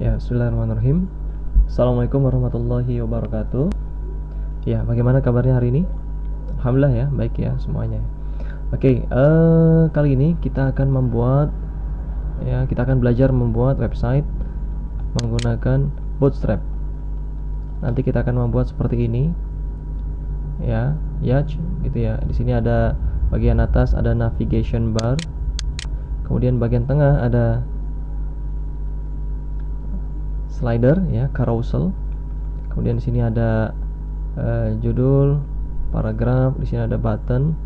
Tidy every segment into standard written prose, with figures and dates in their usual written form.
Ya, bismillahirrahmanirrahim. Assalamualaikum warahmatullahi wabarakatuh. Ya, bagaimana kabarnya hari ini? Alhamdulillah ya, baik ya semuanya. Oke, kali ini kita akan belajar membuat website menggunakan Bootstrap. Nanti kita akan membuat seperti ini, ya, gitu ya. Di sini ada bagian atas ada navigation bar, kemudian bagian tengah ada slider ya, carousel. Kemudian di sini ada judul, paragraf, di sini ada button,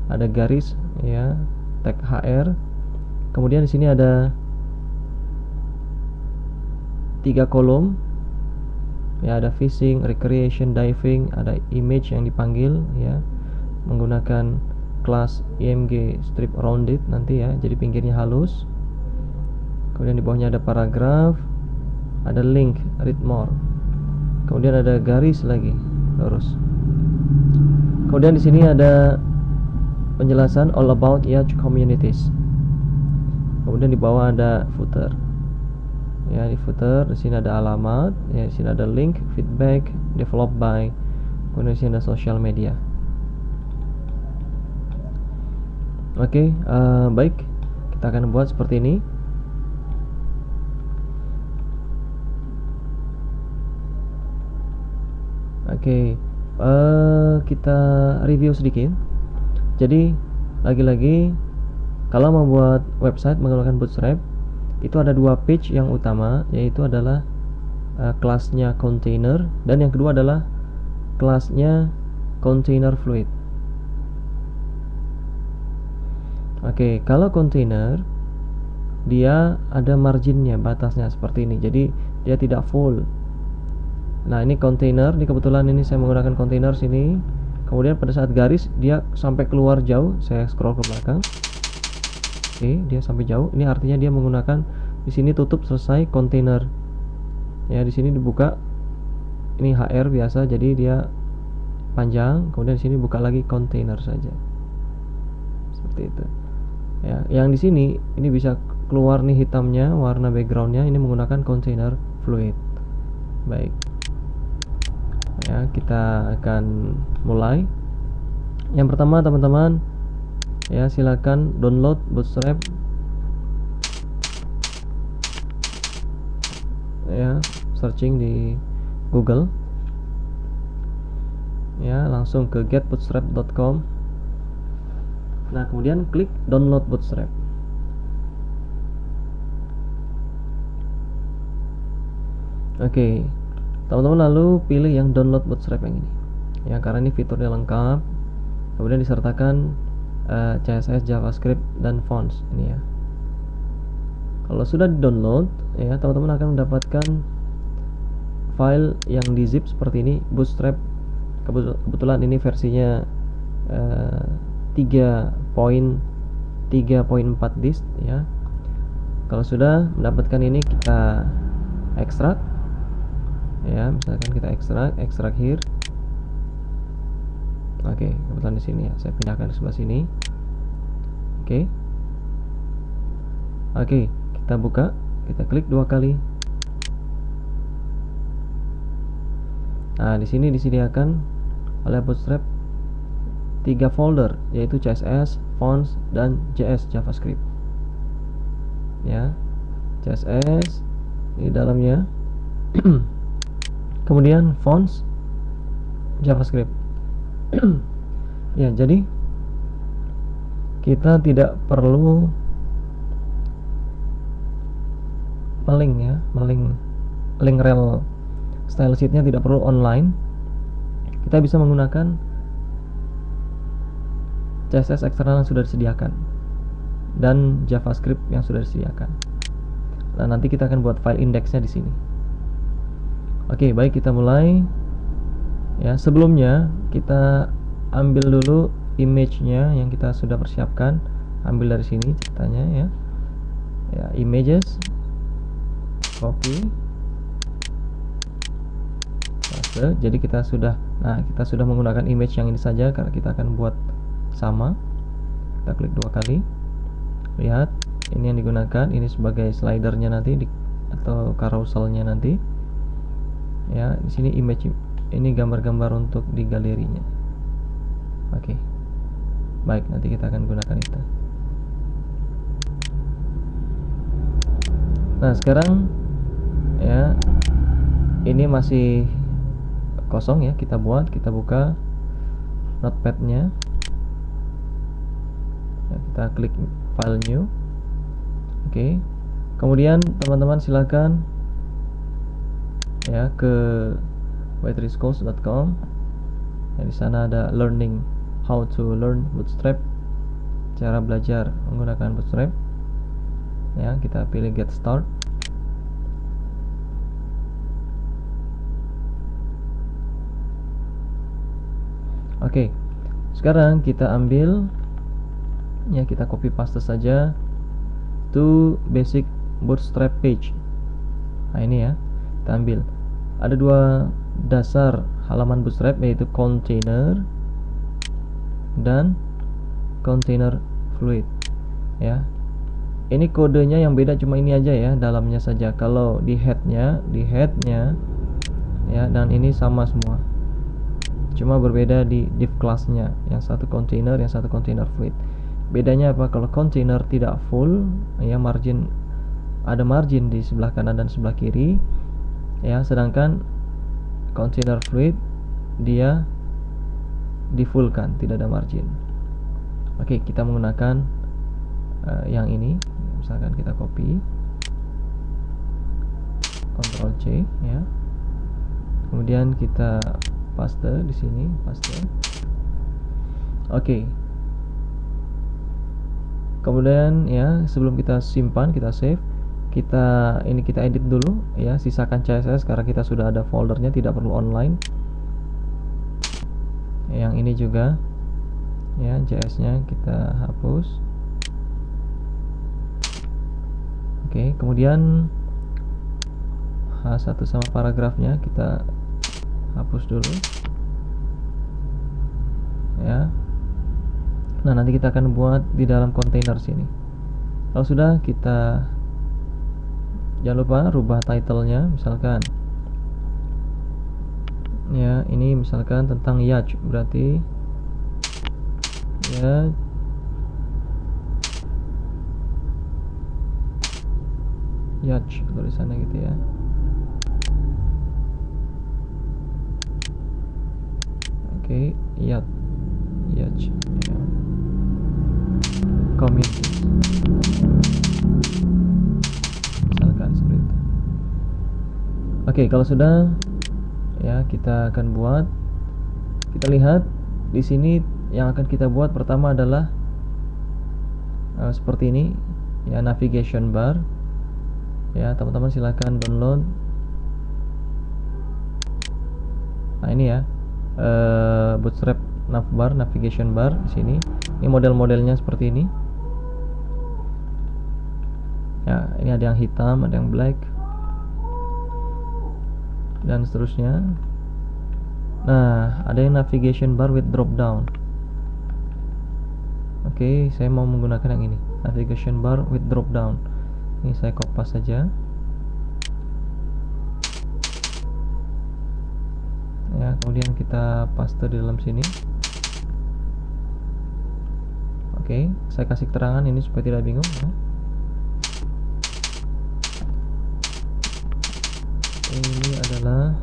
ada garis ya, tag HR. Kemudian di sini ada 3 kolom. Ya, ada fishing, recreation, diving, ada image yang dipanggil ya menggunakan kelas img strip rounded nanti ya, jadi pinggirnya halus. Kemudian di bawahnya ada paragraf, ada link, read more. Kemudian ada garis lagi lurus. Kemudian di sini ada penjelasan all about Yacht communities. Kemudian di bawah ada footer. Ya, di footer di sini ada alamat, ya di sini ada link, feedback, developed by, kemudian di sini ada social media. Oke, baik, kita akan buat seperti ini. Oke, kita review sedikit. Jadi lagi-lagi kalau membuat website menggunakan Bootstrap itu ada 2 page yang utama, yaitu adalah kelasnya container, dan yang kedua adalah kelasnya container fluid. Oke, kalau container dia ada marginnya, batasnya seperti ini, jadi dia tidak full. Nah, ini container, ini kebetulan ini saya menggunakan container sini. Kemudian pada saat garis dia sampai keluar jauh, saya scroll ke belakang. Oke, dia sampai jauh. Ini artinya dia menggunakan di sini tutup selesai container. Ya, di sini dibuka. Ini HR biasa, jadi dia panjang. Kemudian di sini buka lagi container saja. Seperti itu. Ya, yang di sini ini bisa keluar nih hitamnya, warna backgroundnya. Ini menggunakan container fluid. Baik. Ya, kita akan mulai. Yang pertama teman-teman, ya silakan download Bootstrap. Ya, searching di Google. Ya, langsung ke getbootstrap.com. Nah, kemudian klik download Bootstrap. Oke, teman-teman lalu pilih yang download Bootstrap yang ini. Ya, karena ini fiturnya lengkap. Kemudian disertakan CSS, JavaScript, dan fonts ini ya. Kalau sudah di-download, ya teman-teman akan mendapatkan file yang di zip seperti ini. Bootstrap kebetulan ini versinya 3.4 dist ya. Kalau sudah mendapatkan ini, kita ekstrak ya, misalkan kita ekstrak here. Oke, kebetulan di sini ya, saya pindahkan ke sebelah sini. Oke, kita buka, kita klik 2 kali. Nah, di sini disediakan oleh Bootstrap 3 folder, yaitu CSS, fonts, dan JS JavaScript. Ya, CSS di dalamnya. Kemudian fonts, JavaScript. Ya, jadi kita tidak perlu link rel style sheetnya tidak perlu online. Kita bisa menggunakan CSS eksternal yang sudah disediakan dan JavaScript yang sudah disediakan. Nah, nanti kita akan buat file indexnya di sini. Oke, baik, kita mulai. Ya, sebelumnya kita ambil dulu image-nya yang kita sudah persiapkan. Ambil dari sini ceritanya ya. Ya, images, copy, paste. Jadi kita sudah menggunakan image yang ini saja karena kita akan buat sama. Kita klik 2 kali. Lihat, ini yang digunakan, ini sebagai slidernya nanti di atau carouselnya nanti. Ya, di sini image, ini gambar-gambar untuk di galerinya. Oke. Baik, nanti kita akan gunakan itu. Nah, sekarang ya, ini masih kosong ya, kita buka notepad-nya. Ya, kita klik file new. Oke. Kemudian teman-teman silakan ya ke whiteleyschools.com. Ya, di sana ada learning, how to learn Bootstrap, cara belajar menggunakan Bootstrap. Ya, kita pilih get start. Oke. Sekarang kita ambil ya, kita copy paste saja to basic Bootstrap page. Nah, ini ya, kita ambil. Ada dua dasar halaman Bootstrap, yaitu container dan container fluid. Ya, ini kodenya yang beda cuma ini aja ya, dalamnya saja. Kalau di headnya ya, dan ini sama semua, cuma berbeda di div classnya. Yang satu container, yang satu container fluid. Bedanya apa? Kalau container tidak full ya, margin, ada margin di sebelah kanan dan sebelah kiri ya, sedangkan container fluid dia di fullkan, tidak ada margin. Oke, kita menggunakan yang ini. Misalkan kita copy, Ctrl C ya, kemudian kita paste di sini, paste. Oke. Kemudian ya, sebelum kita simpan, kita save, kita edit dulu ya, sisakan CSS karena kita sudah ada foldernya, tidak perlu online. Yang ini juga ya, JS-nya kita hapus. Oke, kemudian H1 sama paragrafnya kita hapus dulu ya. Nah, nanti kita akan buat di dalam kontainer sini. Kalau sudah, kita jangan lupa rubah title-nya, misalkan ya, ini misalkan tentang yacht, berarti ya yacht tulisannya gitu ya. Oke, yacht ya, community misalkan seperti itu. Oke, kalau sudah ya, kita akan buat. Kita lihat di sini yang akan kita buat pertama adalah seperti ini ya, navigation bar ya. Teman-teman silakan download. Nah, ini ya, Bootstrap navbar, navigation bar di sini. Ini model-modelnya seperti ini ya. Ini ada yang hitam, ada yang black, dan seterusnya. Nah, ada yang navigation bar with drop down. Oke, saya mau menggunakan yang ini, navigation bar with drop down. Ini saya kopas saja ya, kemudian kita paste di dalam sini. Oke, saya kasih keterangan ini supaya tidak bingung ya. Ini adalah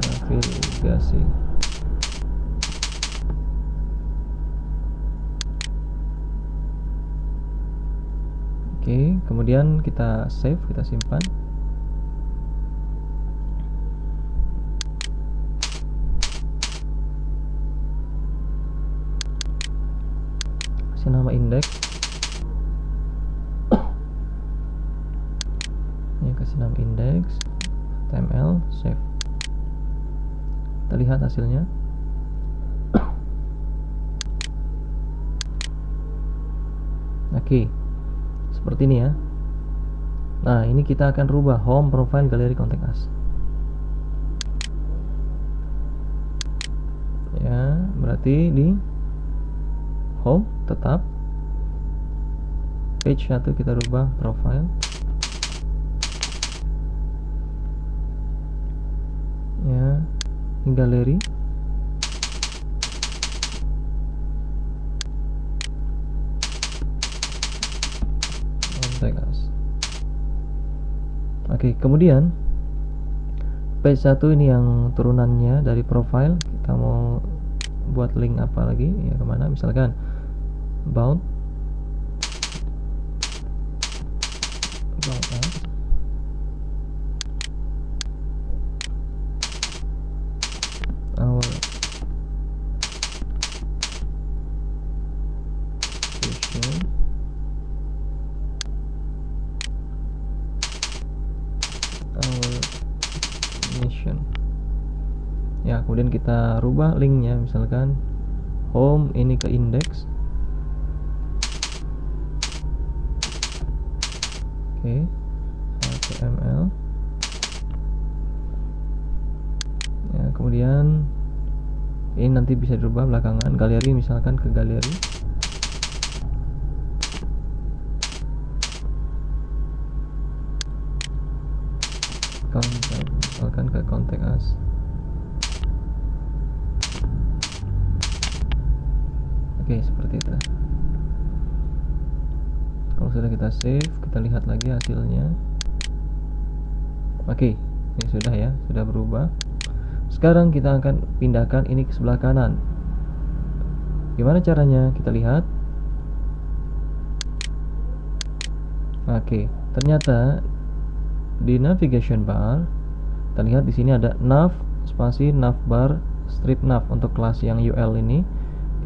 navigasi. Oke, kemudian kita save, kita simpan. Kasih nama index. Ini kasih nama index, HTML, save. Kita lihat hasilnya. Oke, seperti ini ya. Nah, ini kita akan rubah home, profile, gallery, contact us ya. Berarti di home tetap page 1 kita rubah profile ya, ini galeri. Contact us. Oke, kemudian page 1 ini yang turunannya dari profile, kita mau buat link apa lagi ya, kemana, misalkan about us, our vision, our mission ya. Kemudian kita rubah linknya, misalkan home ini ke index. Oke, HTML ya. Kemudian ini nanti bisa dirubah belakangan, galeri misalkan ke galeri. Contact misalkan ke contact us. Oke, seperti itu. Kalau sudah kita save, kita lihat lagi hasilnya. Oke, ini sudah ya, sudah berubah. Sekarang kita akan pindahkan ini ke sebelah kanan. Gimana caranya? Kita lihat. Oke, ternyata di navigation bar kita lihat di sini ada nav spasi navbar strip nav untuk kelas yang UL ini.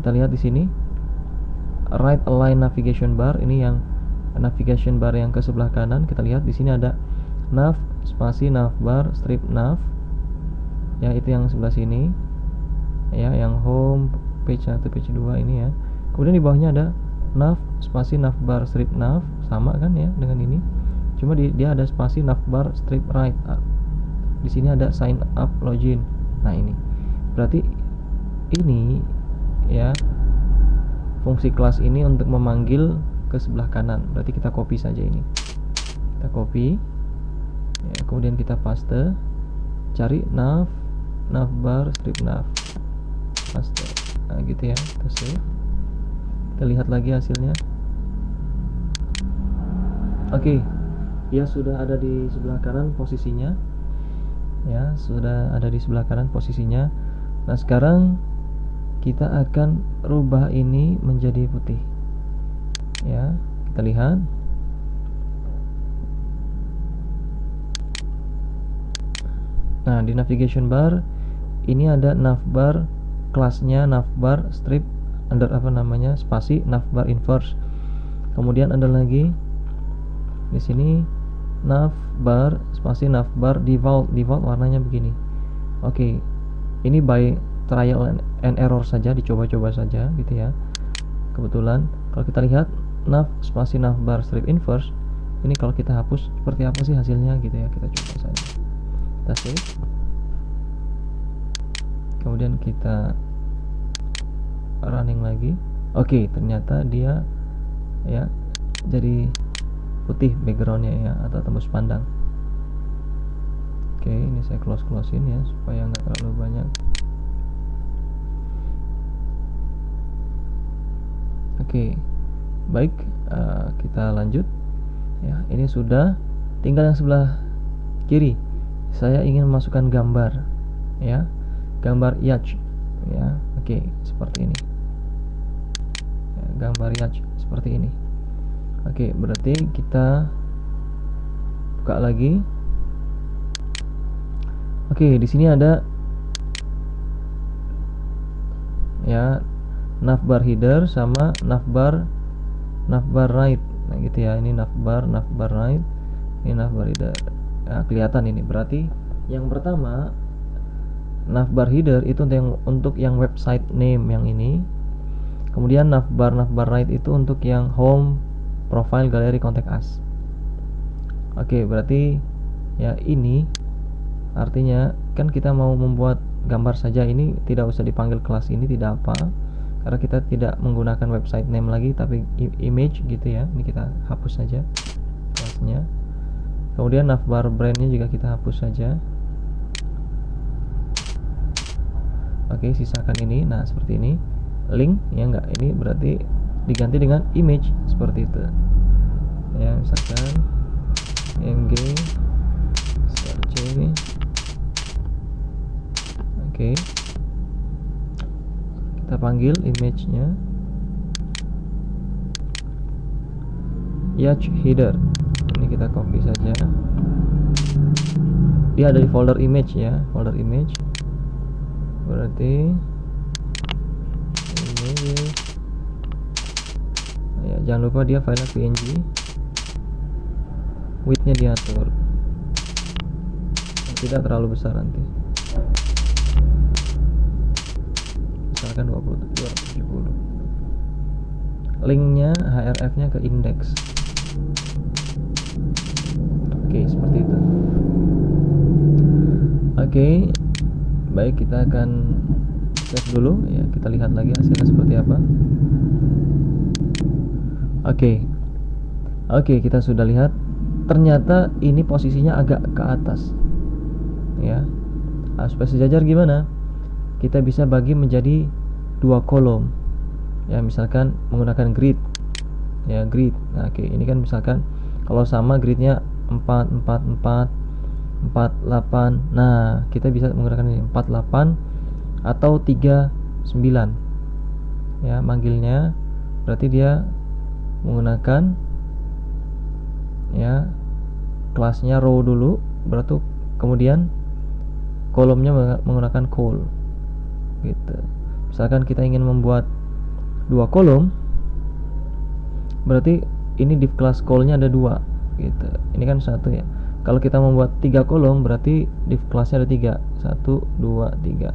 Kita lihat di sini right align navigation bar, ini yang navigation bar yang ke sebelah kanan. Kita lihat di sini ada nav spasi navbar strip nav ya, itu yang sebelah sini ya, yang home page 1 page 2 ini ya. Kemudian di bawahnya ada nav spasi navbar strip nav, sama kan ya dengan ini, cuma dia ada spasi navbar strip right. Di sini ada sign up login. Nah, ini berarti ini ya, fungsi kelas ini untuk memanggil ke sebelah kanan. Berarti kita copy saja ini, kita copy ya, kemudian kita paste, cari navbar strip nav, paste. Nah gitu ya, kita save, kita lihat lagi hasilnya. Oke, ya sudah ada di sebelah kanan posisinya ya, sudah ada di sebelah kanan posisinya. Nah, sekarang kita akan rubah ini menjadi putih ya. Kita lihat. Nah, di navigation bar ini ada navbar, kelasnya navbar strip under apa namanya, spasi navbar inverse. Kemudian ada lagi di sini navbar spasi navbar default warnanya begini. Oke, ini by trial and error saja, dicoba-coba saja gitu ya. Kebetulan kalau kita lihat nav spasi navbar strip inverse ini, kalau kita hapus seperti apa sih hasilnya gitu ya. Kita coba saja, kita save, kemudian kita running lagi. Oke, ternyata dia ya jadi putih backgroundnya ya, atau tembus pandang. Oke, ini saya close-in ya supaya nggak terlalu banyak. Oke, baik, kita lanjut ya. Ini sudah, tinggal yang sebelah kiri. Saya ingin memasukkan gambar ya, gambar yacht ya. Oke, seperti ini ya, gambar yacht seperti ini. Oke, berarti kita buka lagi. Oke, di sini ada ya navbar header sama navbar right. Nah gitu ya, ini navbar right, ini navbar header. Nah, kelihatan ini. Berarti yang pertama navbar header itu untuk yang website name yang ini. Kemudian navbar right itu untuk yang home, profile, galeri, contact us. Oke, berarti ya ini artinya kan kita mau membuat gambar saja, ini tidak usah dipanggil kelas ini, tidak apa. karena kita tidak menggunakan website name lagi tapi image gitu ya. Ini kita hapus saja kelasnya. Kemudian navbar brandnya juga kita hapus saja. Oke, sisakan ini. Nah, seperti ini. Link ya enggak, ini berarti diganti dengan image seperti itu. Ya, misalkan mg src. Oke. Kita panggil image-nya Yacht header. Ini kita copy saja. Dia ada di folder image ya, folder image. Berarti ini ya, jangan lupa dia file png, width-nya diatur, tidak terlalu besar nanti, misalkan 270. Linknya href-nya ke index. Oke, seperti itu. Oke, baik, kita akan save dulu ya, kita lihat lagi hasilnya seperti apa. Oke, kita sudah lihat ternyata ini posisinya agak ke atas ya. Supaya sejajar gimana? Kita bisa bagi menjadi 2 kolom ya, misalkan menggunakan grid ya, grid. Nah, oke, ini kan misalkan kalau sama gridnya 4 4 4 48. Nah, kita bisa menggunakan ini 48 atau 39 ya, manggilnya berarti dia menggunakan ya kelasnya row dulu, berarti kemudian kolomnya menggunakan col gitu. Misalkan kita ingin membuat 2 kolom, berarti ini div class call-nya ada 2 gitu. Ini kan 1 ya. Kalau kita membuat 3 kolom, berarti div class-nya ada 3. 1 2 3.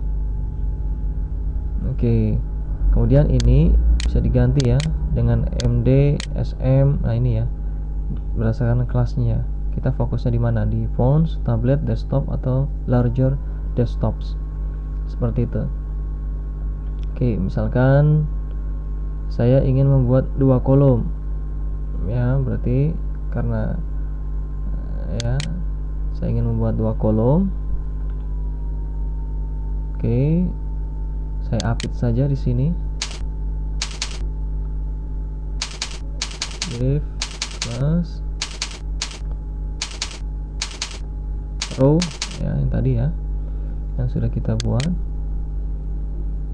Oke. Kemudian ini bisa diganti ya dengan md sm. Nah, ini ya berdasarkan kelasnya. Kita fokusnya di mana? Di phones, tablet, desktop atau larger desktops. Seperti itu. Oke, misalkan saya ingin membuat 2 kolom. Ya, berarti karena ya saya ingin membuat 2 kolom. Oke, saya apit saja di sini. Div class row ya, yang tadi ya, yang sudah kita buat.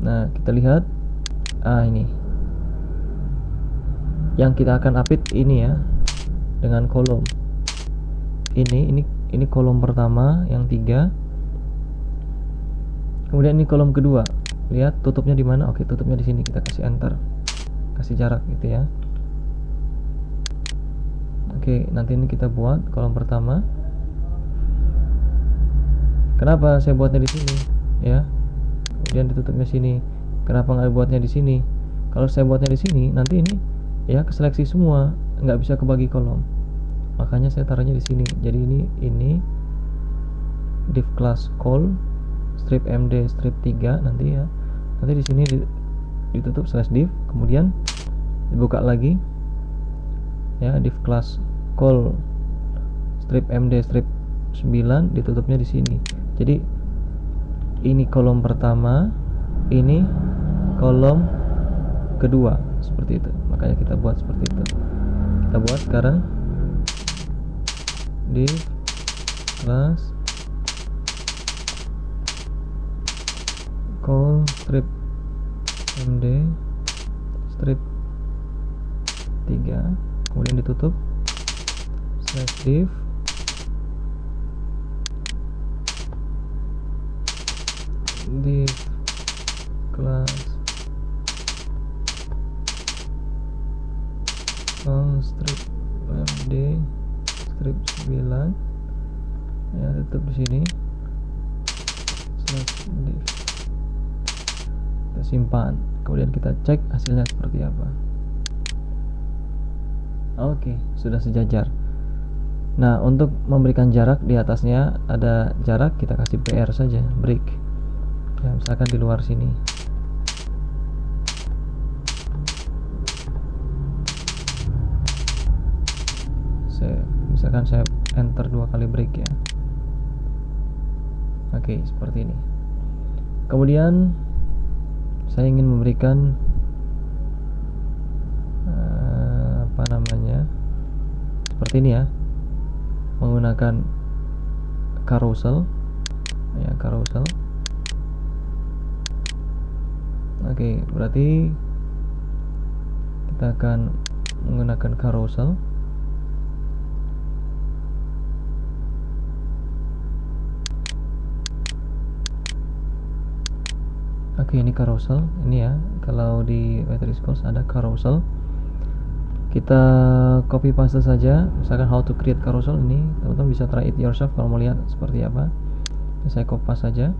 Nah, kita lihat ini yang kita akan apit ini ya, dengan kolom ini kolom pertama yang 3, kemudian ini kolom kedua. Lihat tutupnya di mana? Oke, tutupnya di sini. Kita kasih enter, kasih jarak gitu ya. Oke, nanti ini kita buat kolom pertama. Kenapa saya buatnya di sini ya? Kemudian ditutupnya sini. Kenapa nggak buatnya di sini? Kalau saya buatnya di sini, nanti ini ya keseleksi semua, nggak bisa kebagi kolom. Makanya saya taruhnya di sini. Jadi ini div class call strip md strip 3 nanti ya. Nanti di sini ditutup /div, kemudian dibuka lagi ya, div class call strip md strip 9, ditutupnya di sini. Jadi ini kolom pertama, ini kolom kedua, seperti itu. Makanya kita buat seperti itu. Kita buat sekarang div class call strip md strip 3, kemudian ditutup /div div class call strip md strip 9 ya, tutup di sini /div. Kita simpan, kemudian kita cek hasilnya seperti apa. Oke, sudah sejajar. Nah, untuk memberikan jarak, di atasnya ada jarak, kita kasih br saja, break ya, misalkan di luar sini save. Misalkan saya enter 2 kali break ya. Oke, seperti ini. Kemudian saya ingin memberikan apa namanya, seperti ini ya, menggunakan carousel ya, carousel. Oke, berarti kita akan menggunakan carousel. Oke, ini carousel. Ini ya, kalau di Waitress Course ada carousel. Kita copy paste saja. Misalkan how to create carousel, ini teman-teman bisa try it yourself kalau mau lihat seperti apa. Saya copy paste saja.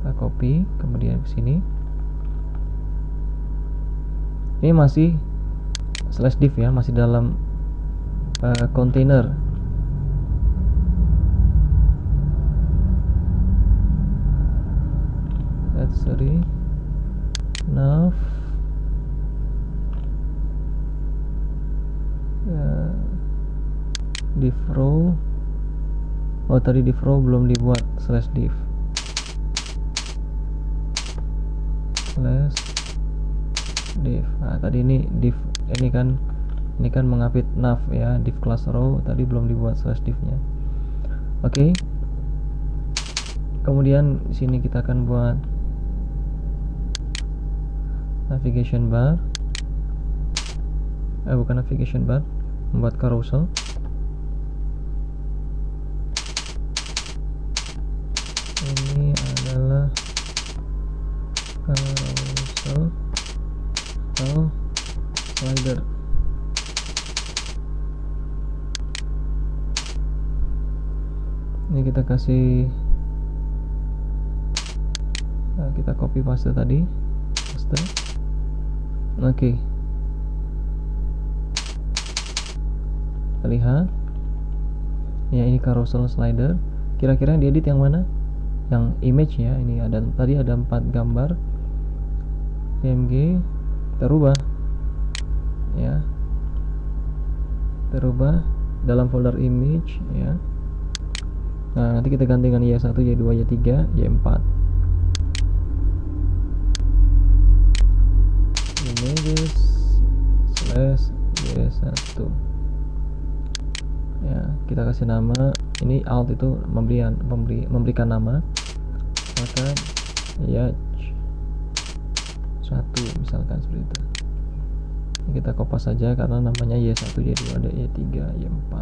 Kita copy, kemudian ke sini. Ini masih /div ya, masih dalam container. Sorry, nav ya, div row. Oh, tadi div row belum dibuat /div. /div. Nah, tadi ini div ini kan mengapit nav ya, div class row tadi belum dibuat /div-nya. Oke. Kemudian di sini kita akan buat navigation bar. Bukan navigation bar, membuat carousel. Ini adalah carousel atau slider. Ini kita kasih, kita copy paste tadi, paste. Oke, kita lihat ya, ini carousel slider. Kira-kira yang diedit yang mana? Yang image ya. Ini ada, tadi ada 4 gambar PNG. Kita rubah ya, kita rubah dalam folder image ya. Nah, nanti kita ganti dengan Y1, Y2, Y3, Y4. Images /Y1 ya, kita kasih nama. Ini alt itu memberikan nama, maka Y1 misalkan seperti itu. Ini kita kopas saja karena namanya Y1, Y2, Y3, Y4.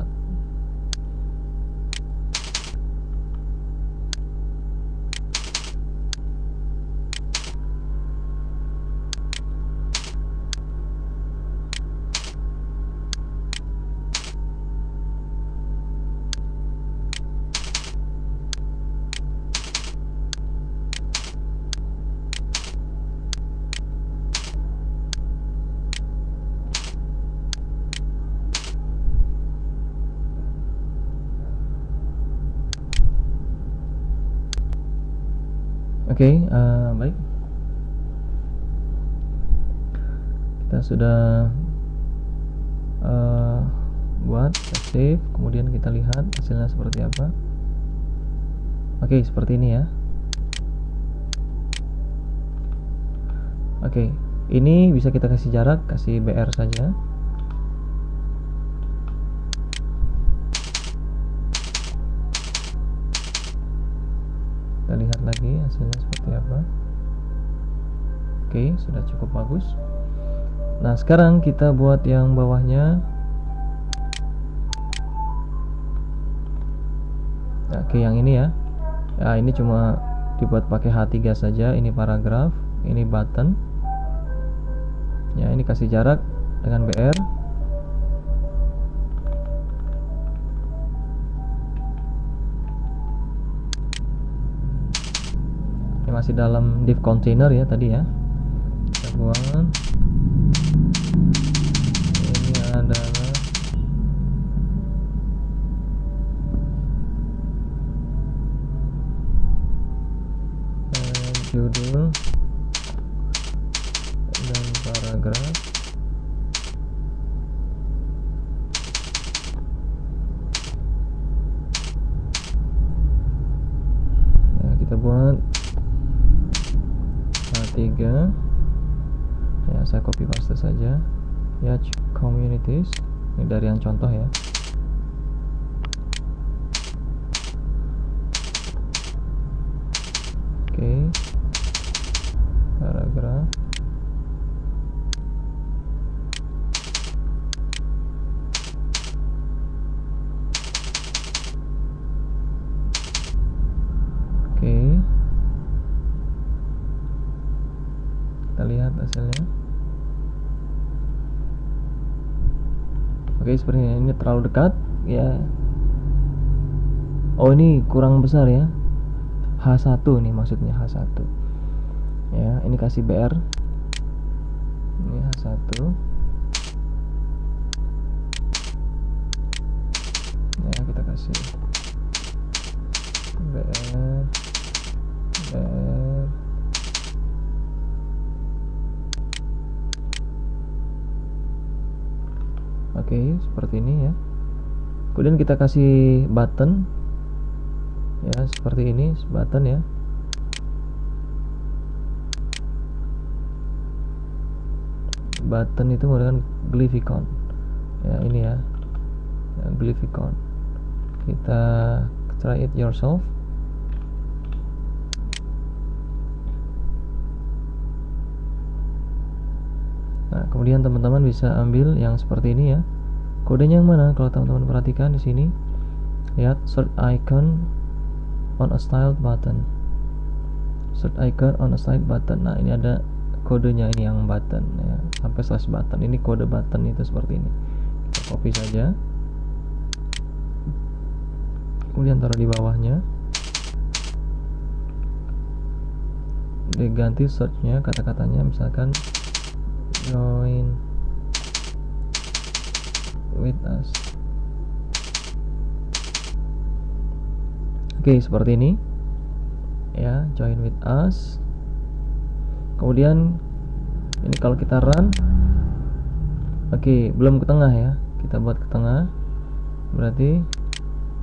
Oke, baik. Kita sudah buat, save, kemudian kita lihat hasilnya seperti apa. Oke, seperti ini ya. Oke, ini bisa kita kasih jarak, kasih BR saja. Kita lihat lagi hasilnya seperti apa. Oke, sudah cukup bagus. Nah, sekarang kita buat yang bawahnya. Oke, yang ini ya. Ya, ini cuma dibuat pakai H3 saja. Ini paragraf, ini button. Ya, ini kasih jarak dengan BR. Ini masih dalam div container ya tadi ya. Kita buat. Ini adalah judul dan paragraf. saja ya, communities. Ini dari yang contoh ya. Oke, paragraf. Oke, kita lihat hasilnya. Oke, sepertinya ini terlalu dekat ya. Oh, ini kurang besar ya. H1 nih maksudnya, H1 ya. Ini kasih BR, ini H1 ya, kita kasih BR. Oke, seperti ini ya. Kemudian kita kasih button ya, seperti ini button ya. Button itu menggunakan glyphicon ya, ini ya, glyphicon. Kita try it yourself. Nah, kemudian teman-teman bisa ambil yang seperti ini ya. Kodenya yang mana? Kalau teman-teman perhatikan di sini, lihat search icon on a styled button. Search icon on a styled button. Nah, ini ada kodenya, ini yang button ya, sampai slash button. Ini kode button itu seperti ini. Kita copy saja. Kemudian taruh di bawahnya. Diganti search-nya, kata-katanya misalkan join with us. Oke, seperti ini ya, join with us. Kemudian ini kalau kita run, oke, belum ke tengah ya, kita buat ke tengah. Berarti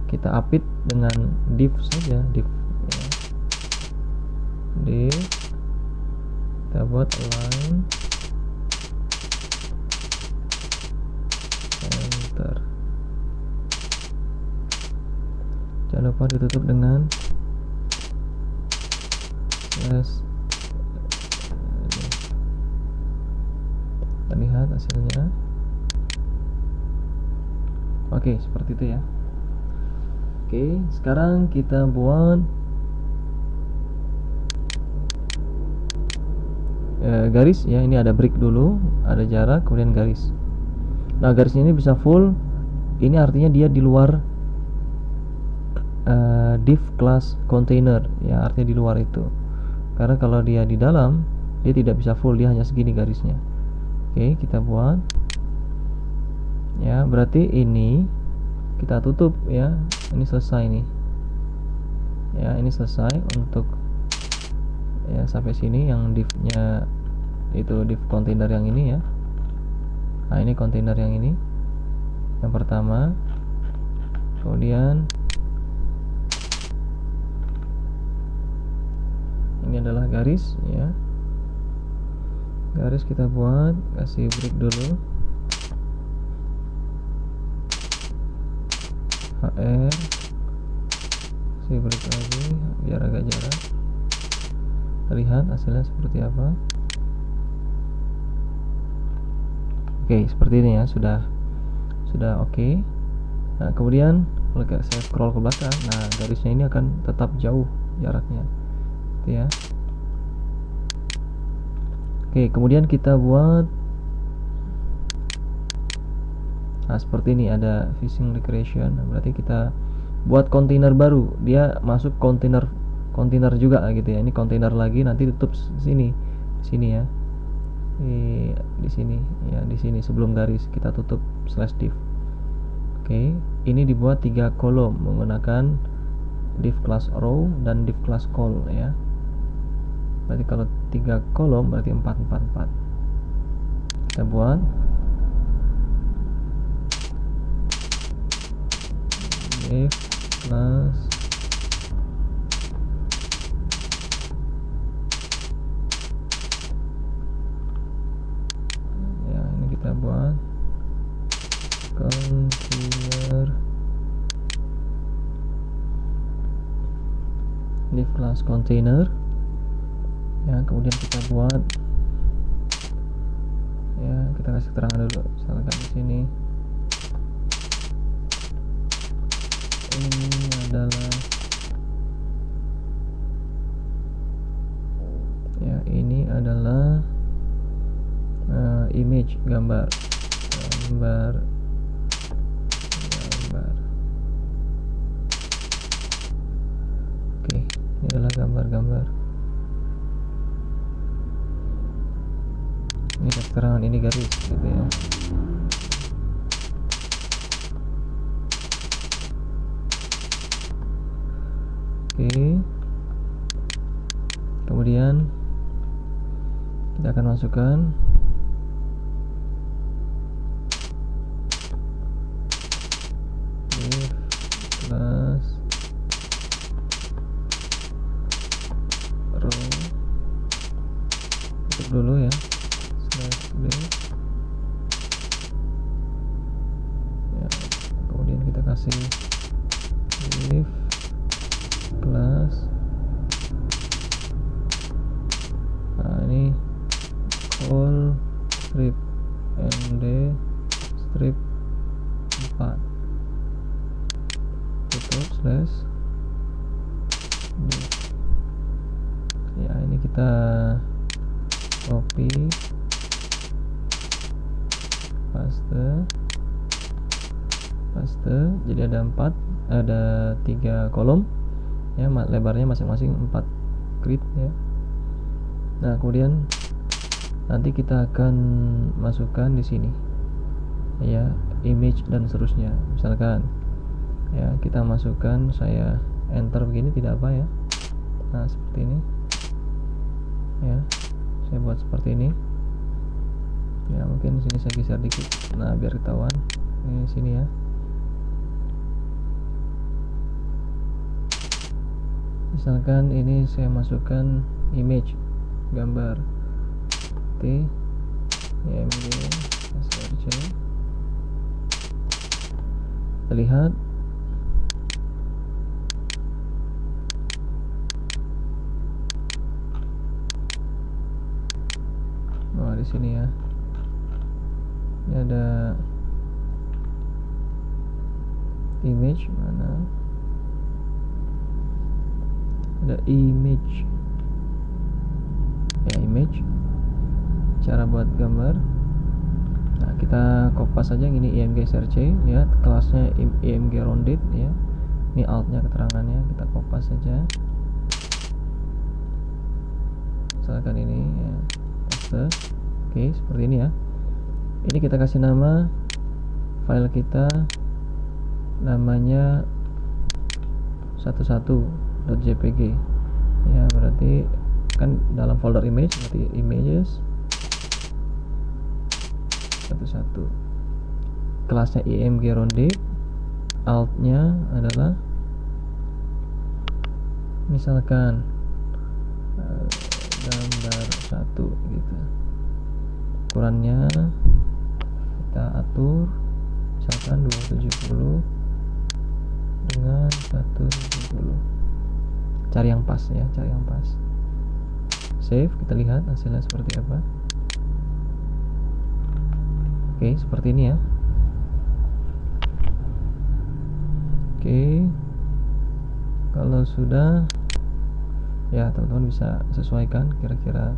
kita update dengan div saja, div ya. Div, kita buat align center. Jangan lupa ditutup dengan yes. Kita lihat hasilnya. Oke, seperti itu ya. Oke, sekarang kita buat garis ya. Ini ada break dulu, ada jarak, kemudian garis. Nah, garisnya ini bisa full. Ini artinya dia di luar div class container ya, artinya di luar itu. Karena kalau dia di dalam, dia tidak bisa full, dia hanya segini garisnya. Oke, kita buat ya. Berarti ini kita tutup ya. Ini selesai nih ya, ini selesai untuk ya sampai sini. Yang divnya itu div container yang ini ya. Nah, ini kontainer yang ini, yang pertama. Kemudian ini adalah garis ya. Garis kita buat, kasih break dulu. HR, kasih break lagi biar agak jarak. Lihat hasilnya seperti apa. Oke, seperti ini ya, sudah oke. Nah, kemudian kalau saya scroll ke belakang, nah garisnya ini akan tetap jauh jaraknya, gitu ya. Oke, kemudian kita buat, nah seperti ini ada fishing recreation. Nah, berarti kita buat kontainer baru, dia masuk kontainer juga gitu ya. Ini kontainer lagi, nanti tutup sini ya. Di sini ya, di sini sebelum garis kita tutup /div. Oke, ini dibuat 3 kolom menggunakan div class row dan div class call ya. Berarti kalau 3 kolom berarti 4. Kita buat div class ya, kelas container ya, kemudian kita buat ya, kita kasih keterangan dulu, misalkan di sini ini adalah ya, ini adalah image, gambar. Oke, ini adalah gambar. Ini keterangan, ini garis gitu ya. Oke, kemudian kita akan masukkan plus row, tutup dulu ya, /d ya, kemudian kita kasih if plus, nah ini call strip md strip 4, tutup slash ya, ini kita copy paste, jadi ada 3 kolom ya, lebarnya masing-masing 4 grid ya. Nah, kemudian nanti kita akan masukkan di sini ya, image dan seterusnya. Misalkan ya, kita masukkan, saya enter begini tidak apa ya. Nah, seperti ini ya, saya buat seperti ini ya, mungkin sini saya geser dikit, nah biar ketahuan. Ini sini ya, misalkan ini saya masukkan image, gambar img src, terlihat di sini ya, ini ada image, mana ada image ya, image, cara buat gambar. Nah, kita kopas saja yang ini img src, lihat kelasnya img rounded ya, ini altnya keterangannya, kita kopas saja, misalkan ini ya, paste. Oke, seperti ini ya. Ini kita kasih nama file kita, namanya 11.jpg ya, berarti kan dalam folder image, berarti images 11, kelasnya img rounded, altnya adalah misalkan gambar 1 gitu, ukurannya kita atur misalkan 270 dengan 170, cari yang pas ya, cari yang pas, save, kita lihat hasilnya seperti apa. Oke, seperti ini ya. Oke, kalau sudah ya, teman-teman bisa sesuaikan kira-kira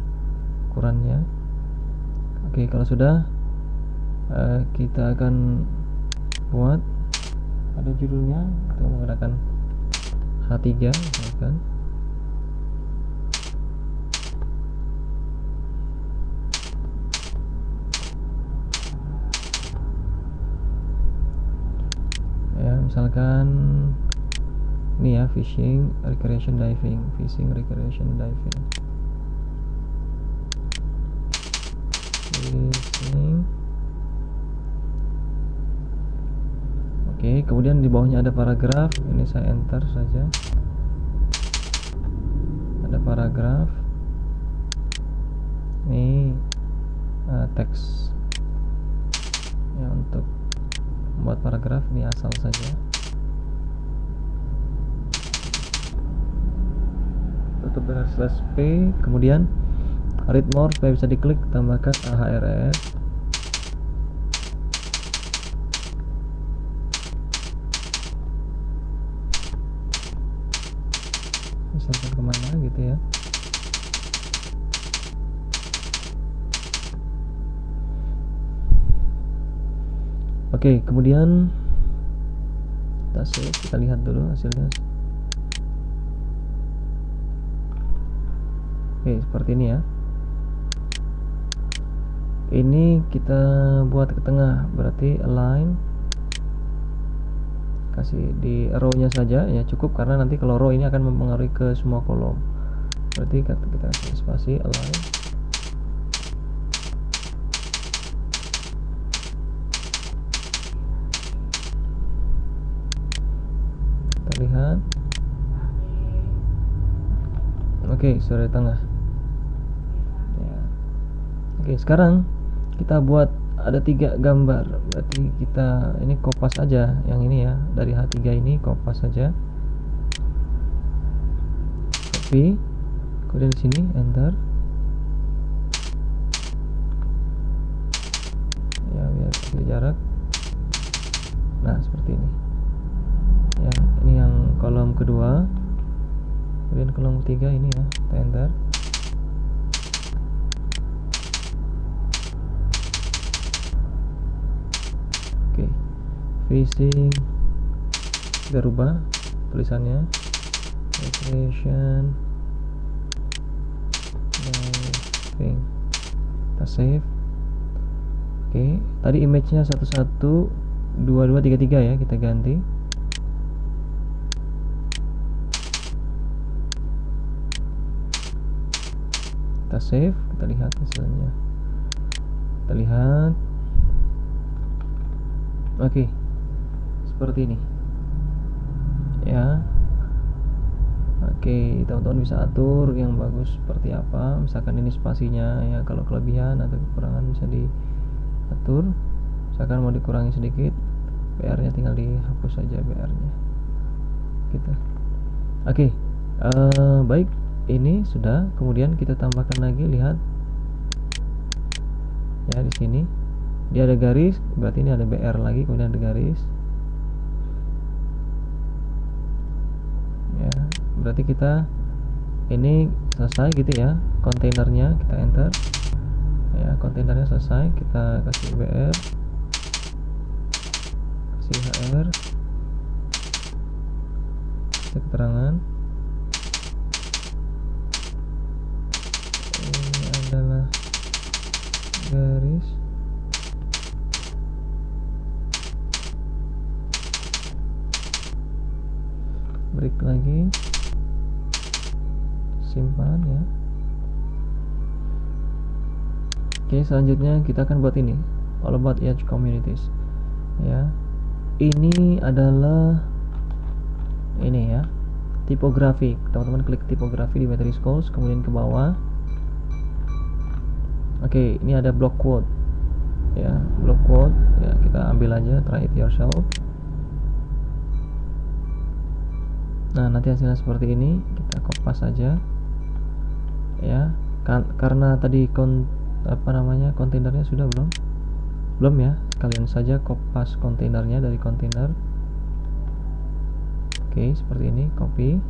ukurannya. Oke, kalau sudah kita akan buat, ada judulnya, kita menggunakan H3 misalkan. Ya, misalkan ini ya, fishing recreation diving. Oke, kemudian di bawahnya ada paragraf, ini saya enter saja, ada paragraf, ini teks ya, untuk membuat paragraf ini asal saja. tutup dengan /p, kemudian read more supaya bisa diklik, tambahkan AHRS. Misalkan kemana gitu ya. Oke, kemudian kita save, kita lihat dulu hasilnya. Oke, seperti ini ya. Ini kita buat ke tengah, berarti align, kasih di row-nya saja ya, cukup, karena nanti kalau row ini akan mempengaruhi ke semua kolom. Berarti kita kasih spasi align. Kita lihat. Oke, sudah di tengah ya. Oke, sekarang kita buat ada 3 gambar, berarti kita ini kopas aja yang ini ya, dari H3 ini kopas saja, copy, kemudian di sini enter ya, biar kasih jarak. Nah, seperti ini ya, ini yang kolom kedua, kemudian kolom ketiga ini ya, kita enter. Oke, facing kita rubah tulisannya, location, kita save. Oke, tadi image-nya 112233 ya, kita ganti. Kita save, kita lihat hasilnya. Kita lihat. Oke, seperti ini ya. Oke, teman-teman bisa atur yang bagus seperti apa. Misalkan ini spasinya ya, kalau kelebihan atau kekurangan bisa diatur. Misalkan mau dikurangi sedikit, BR-nya tinggal dihapus saja BR-nya gitu. Oke, baik, ini sudah. Kemudian kita tambahkan lagi, lihat ya, di sini dia ada garis, berarti ini ada BR lagi, kemudian ada garis ya, berarti kita ini selesai gitu ya, kontainernya kita enter ya, kontainernya selesai, kita kasih BR, kasih HR, kasih keterangan. Ini adalah garis, break lagi, simpan ya. Oke, selanjutnya kita akan buat ini, all about Yacht communities ya. Ini adalah ini ya, tipografi. Teman-teman klik tipografi di Battery Schools, kemudian ke bawah. Oke, ini ada block quote ya, block quote ya, kita ambil aja, try it yourself. Nah, nanti hasilnya seperti ini, kita kopas saja ya, karena tadi kontainernya sudah belum ya, sekalian saja kopas kontainernya dari kontainer. Oke, seperti ini, copy,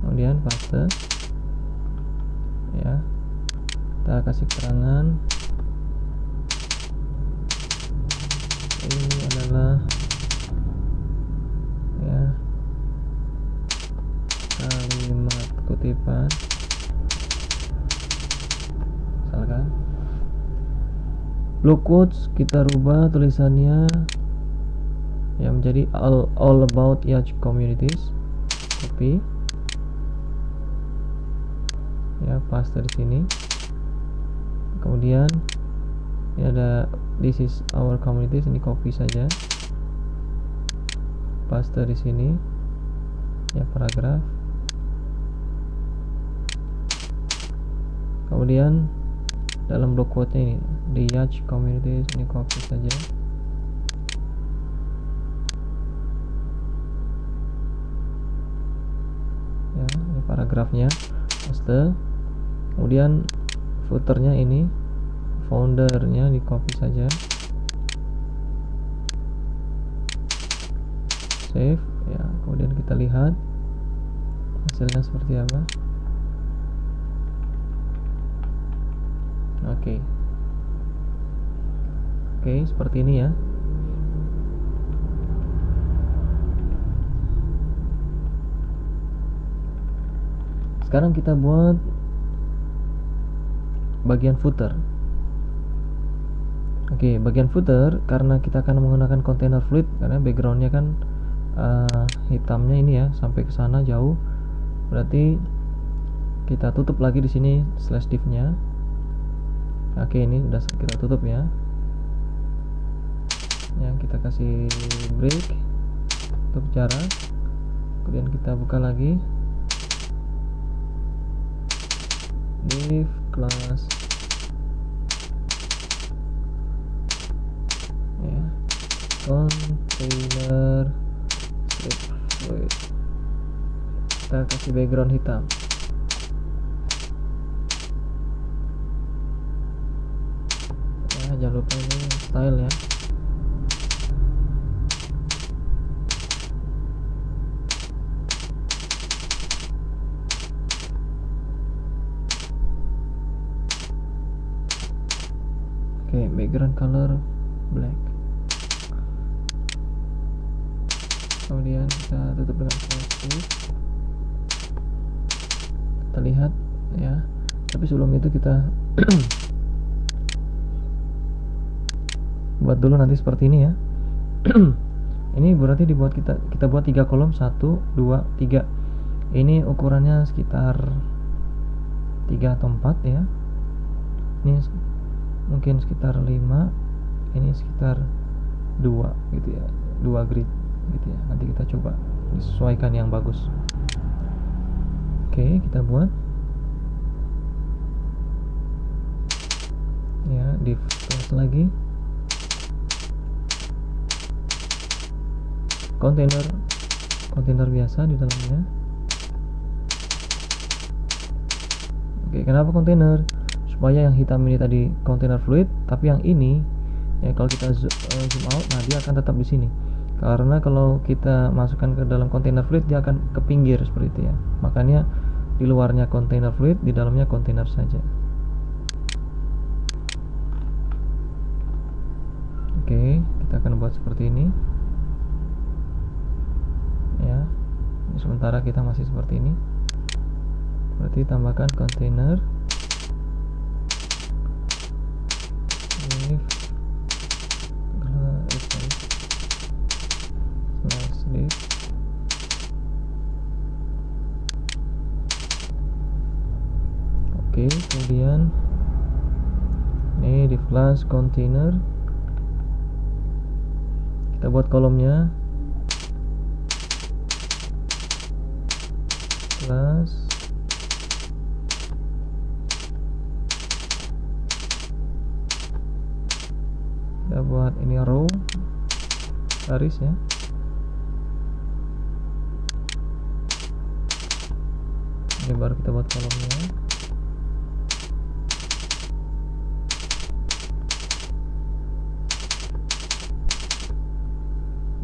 kemudian paste ya, kita kasih keterangan. Ini adalah ya, kalimat kutipan misalkan. Blue quotes kita rubah tulisannya ya menjadi all about Yacht communities, copy ya, paste di sini. Kemudian ini ada this is our communities, ini copy saja, paste di sini ya, paragraf. Kemudian dalam block quote-nya ini the Yacht communities, ini copy saja ya. paragrafnya, paste. Kemudian footernya ini, foundernya di copy saja, save ya. Kemudian kita lihat hasilnya seperti apa. Oke, seperti ini ya. Sekarang kita buat bagian footer. Oke, bagian footer karena kita akan menggunakan container fluid, karena backgroundnya kan hitamnya ini ya, sampai ke sana jauh. Berarti kita tutup lagi di sini slash div-nya. Oke, ini udah kita tutup ya. Yang kita kasih break untuk jarak. Kemudian kita buka lagi div class ya, container strip fluid. Kita kasih background hitam. Ya, jangan lupa ini style ya. Oke, background color black. Kemudian kita tutup dengan plastik. Kita lihat ya. Tapi sebelum itu kita buat dulu nanti seperti ini ya. Ini berarti dibuat kita buat 3 kolom, 1 2 3. Ini ukurannya sekitar 3 atau 4 ya. Ini mungkin sekitar 5, ini sekitar 2 gitu ya, 2 grid gitu ya. Nanti kita coba disesuaikan yang bagus. Oke, kita buat ya, div class lagi, kontainer biasa di dalamnya. Oke, kenapa kontainer? Supaya yang hitam ini tadi container fluid, tapi yang ini ya, kalau kita zoom out, nah dia akan tetap di sini. Karena kalau kita masukkan ke dalam container fluid, dia akan ke pinggir seperti itu ya. Makanya di luarnya container fluid, di dalamnya container saja. Oke, kita akan buat seperti ini ya. Ini sementara kita masih seperti ini. Berarti tambahkan container div. Oke, kemudian ini div class container, kita buat kolomnya class kita buat ini row baris ya. Ini baru kita buat kolomnya.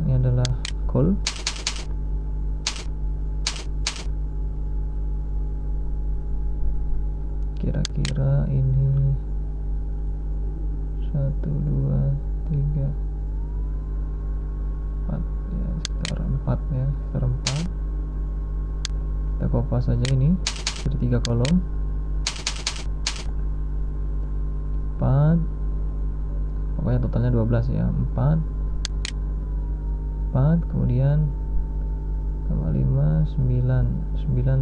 Ini adalah call. Kira-kira ini 1 2 3 4 ya, sekitar 4 ya, sekitar 4. Kita kopas saja ini jadi 3 kolom, 4, pokoknya totalnya 12 ya, 4, kemudian tambah 5, 9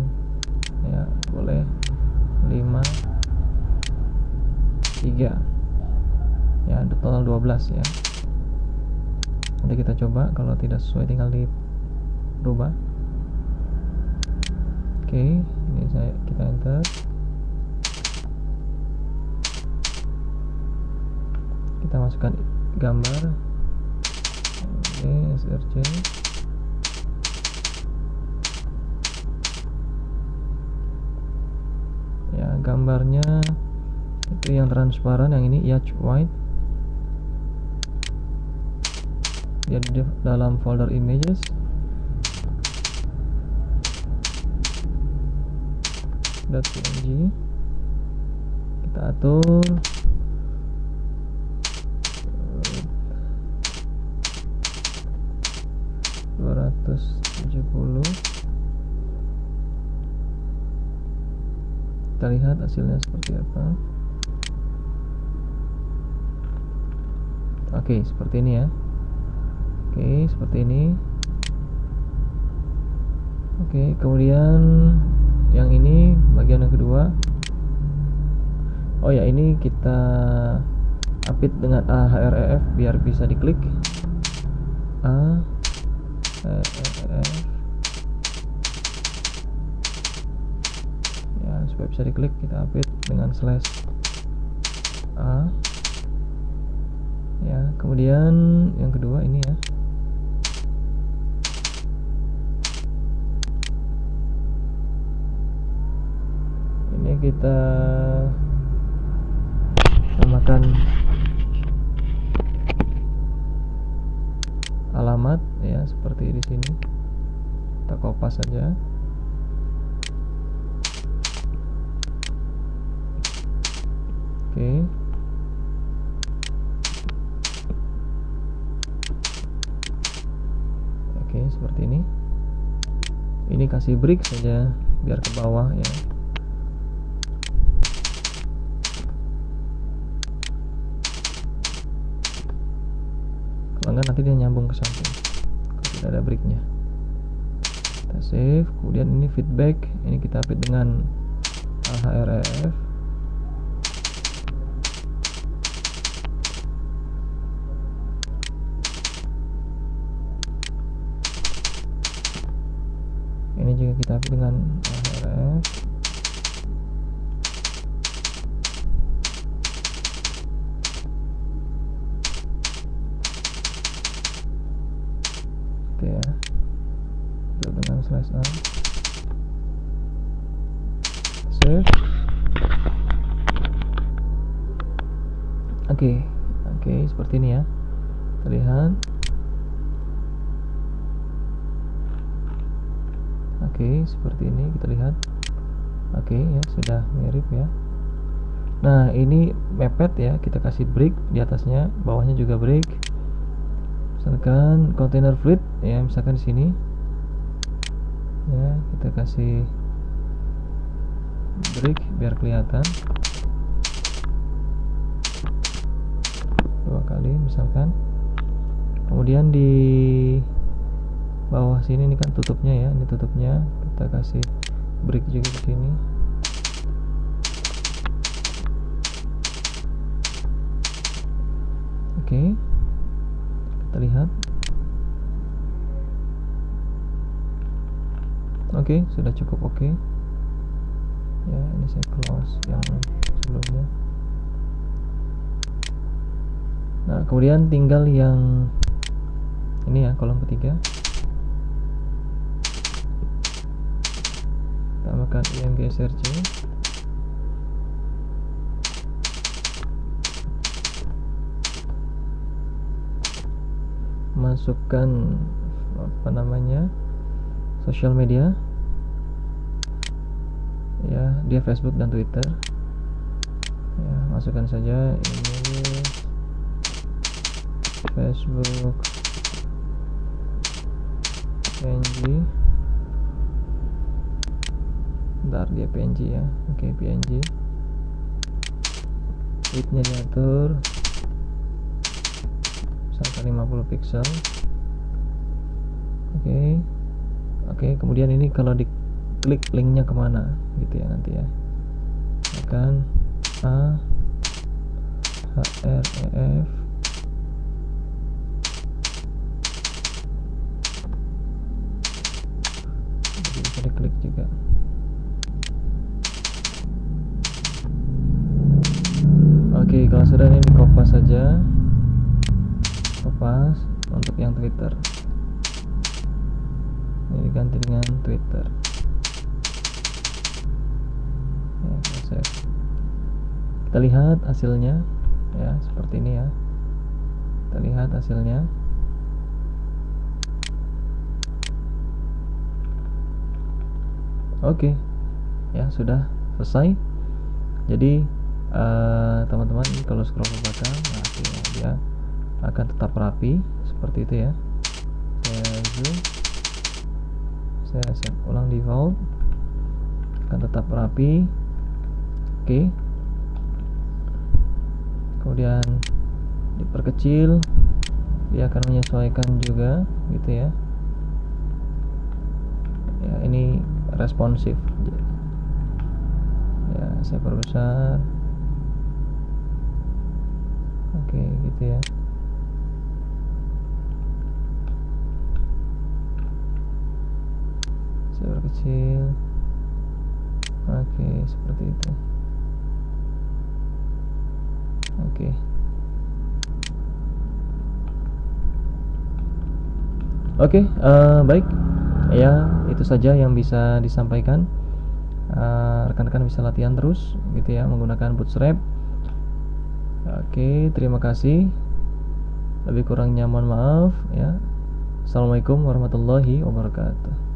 ya, boleh 5, 3 ya, total 12 ya. Nanti kita coba, kalau tidak sesuai tinggal dirubah. Oke, ini kita enter. Kita masukkan gambar. Oke, src. gambarnya itu yang transparan, yang ini yacht white. Dia di dalam folder images. .png kita atur 270. Kita lihat hasilnya seperti apa. Oke, seperti ini ya. Oke, seperti ini. Oke, kemudian yang ini bagian yang kedua. Oh ya, ini kita apit dengan ahref biar bisa diklik. ahref ya, supaya bisa diklik, kita apit dengan /a ya. Kemudian yang kedua ini ya. Ini kita namakan alamat ya, seperti di sini. Kita kopas saja. Oke. Oke, seperti ini. Ini kasih break saja biar ke bawah ya. Kalau enggak nanti dia nyambung ke samping kalau tidak ada breaknya. Kita save. Kemudian ini feedback, ini kita update dengan ahref. Ini juga kita update dengan ahref. Oke ya, itu dengan /a. Save. Oke, seperti ini ya. Kita lihat. Oke, seperti ini kita lihat. Oke ya, sudah mirip ya. Nah, ini mepet ya, kita kasih break di atasnya, bawahnya juga break. Misalkan container fleet ya, misalkan di sini ya, kita kasih break biar kelihatan 2 kali misalkan. Kemudian di bawah sini ini kan tutupnya ya, ini tutupnya, kita kasih break juga di sini. Oke, kita lihat. Oke, sudah cukup oke. Ya, ini saya close yang sebelumnya. Nah, kemudian tinggal yang ini ya, kolom ketiga. Tambahkan img src. Masukkan apa namanya, sosial media ya, dia Facebook dan Twitter ya, masukkan saja ini Facebook PNG. Bentar, dia PNG ya. Oke, PNG. Widthnya diatur misalkan 50 pixel. Oke, kemudian ini kalau diklik linknya kemana gitu ya nanti ya, akan ahref jadi bisa diklik juga. Oke, kalau sudah ini dikopas saja, kopas untuk yang Twitter. Ini diganti dengan Twitter ya, save. Kita lihat hasilnya ya, seperti ini ya. Kita lihat hasilnya. Oke, ya sudah selesai. Jadi teman-teman kalau scroll ke belakang, nah dia akan tetap rapi seperti itu ya. Saya zoom, saya set ulang default, akan tetap rapi. Oke, kemudian diperkecil, dia akan menyesuaikan juga gitu ya. Ya, ini responsif ya, saya perbesar. Oke, gitu ya. Saya perkecil. Oke, seperti itu. Oke. Oke, baik. Ya, itu saja yang bisa disampaikan. Rekan-rekan bisa latihan terus gitu ya menggunakan Bootstrap. Oke, terima kasih. Lebih kurangnya mohon maaf ya. Assalamualaikum warahmatullahi wabarakatuh.